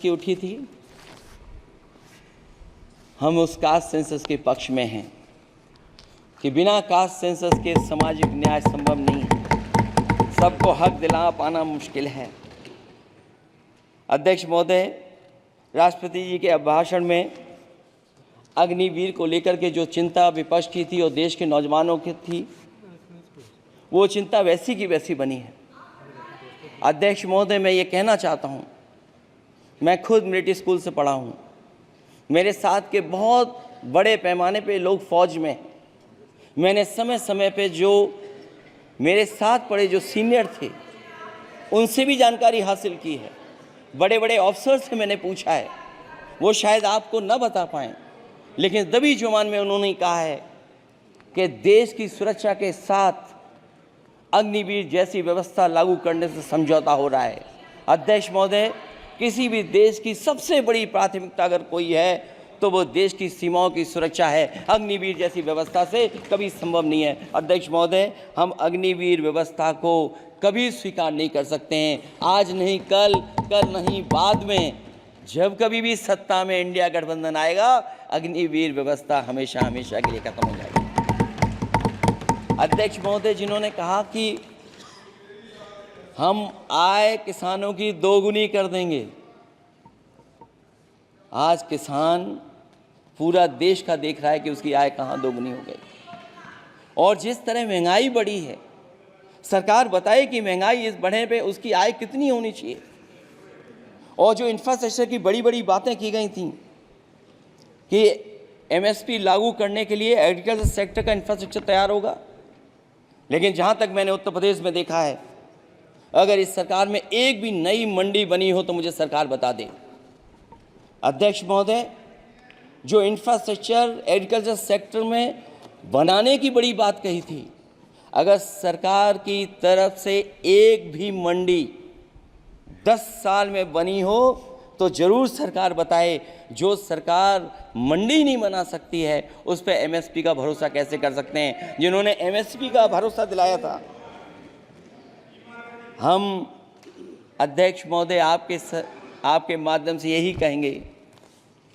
की उठी थी, हम उस कास्ट सेंसस के पक्ष में हैं कि बिना कास्ट सेंसस के सामाजिक न्याय संभव नहीं है, सबको हक दिला पाना मुश्किल है। अध्यक्ष महोदय, राष्ट्रपति जी के अभिभाषण में अग्निवीर को लेकर के जो चिंता विपक्ष की थी और देश के नौजवानों की थी, वो चिंता वैसी की वैसी बनी है। अध्यक्ष महोदय, मैं ये कहना चाहता हूँ, मैं खुद मिलिट्री स्कूल से पढ़ा हूँ, मेरे साथ के बहुत बड़े पैमाने पे लोग फौज में, मैंने समय समय पे जो मेरे साथ पढ़े जो सीनियर थे उनसे भी जानकारी हासिल की है, बड़े बड़े ऑफिसर से मैंने पूछा है, वो शायद आपको न बता पाएँ, लेकिन दबी जुबान में उन्होंने कहा है कि देश की सुरक्षा के साथ अग्निवीर जैसी व्यवस्था लागू करने से समझौता हो रहा है। अध्यक्ष महोदय, किसी भी देश की सबसे बड़ी प्राथमिकता अगर कोई है तो वो देश की सीमाओं की सुरक्षा है। अग्निवीर जैसी व्यवस्था से कभी संभव नहीं है। अध्यक्ष महोदय, हम अग्निवीर व्यवस्था को कभी स्वीकार नहीं कर सकते हैं। आज नहीं कल, कल नहीं बाद में, जब कभी भी सत्ता में इंडिया गठबंधन आएगा, अग्निवीर व्यवस्था हमेशा हमेशा के लिए खत्म हो जाएगी। अध्यक्ष महोदय, जिन्होंने कहा कि हम आय किसानों की दोगुनी कर देंगे, आज किसान पूरा देश का देख रहा है कि उसकी आय कहाँ दोगुनी हो गई। और जिस तरह महंगाई बढ़ी है, सरकार बताए कि महंगाई इस बढ़ने पे उसकी आय कितनी होनी चाहिए। और जो इंफ्रास्ट्रक्चर की बड़ी बड़ी बातें की गई थी कि एमएसपी लागू करने के लिए एग्रीकल्चर सेक्टर का इंफ्रास्ट्रक्चर तैयार होगा, लेकिन जहाँ तक मैंने उत्तर प्रदेश में देखा है, अगर इस सरकार में एक भी नई मंडी बनी हो तो मुझे सरकार बता दे। अध्यक्ष महोदय, जो इंफ्रास्ट्रक्चर एग्रीकल्चर सेक्टर में बनाने की बड़ी बात कही थी, अगर सरकार की तरफ से एक भी मंडी 10 साल में बनी हो तो ज़रूर सरकार बताए। जो सरकार मंडी नहीं बना सकती है उस पर एमएसपी का भरोसा कैसे कर सकते हैं, जिन्होंने एमएसपी का भरोसा दिलाया था। हम अध्यक्ष महोदय आपके माध्यम से यही कहेंगे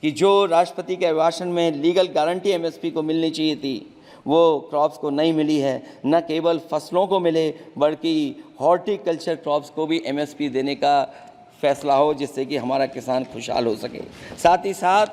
कि जो राष्ट्रपति के अभिभाषण में लीगल गारंटी एमएसपी को मिलनी चाहिए थी, वो क्रॉप्स को नहीं मिली है। न केवल फसलों को मिले बल्कि हॉर्टिकल्चर क्रॉप्स को भी एमएसपी देने का फैसला हो, जिससे कि हमारा किसान खुशहाल हो सके। साथ ही साथ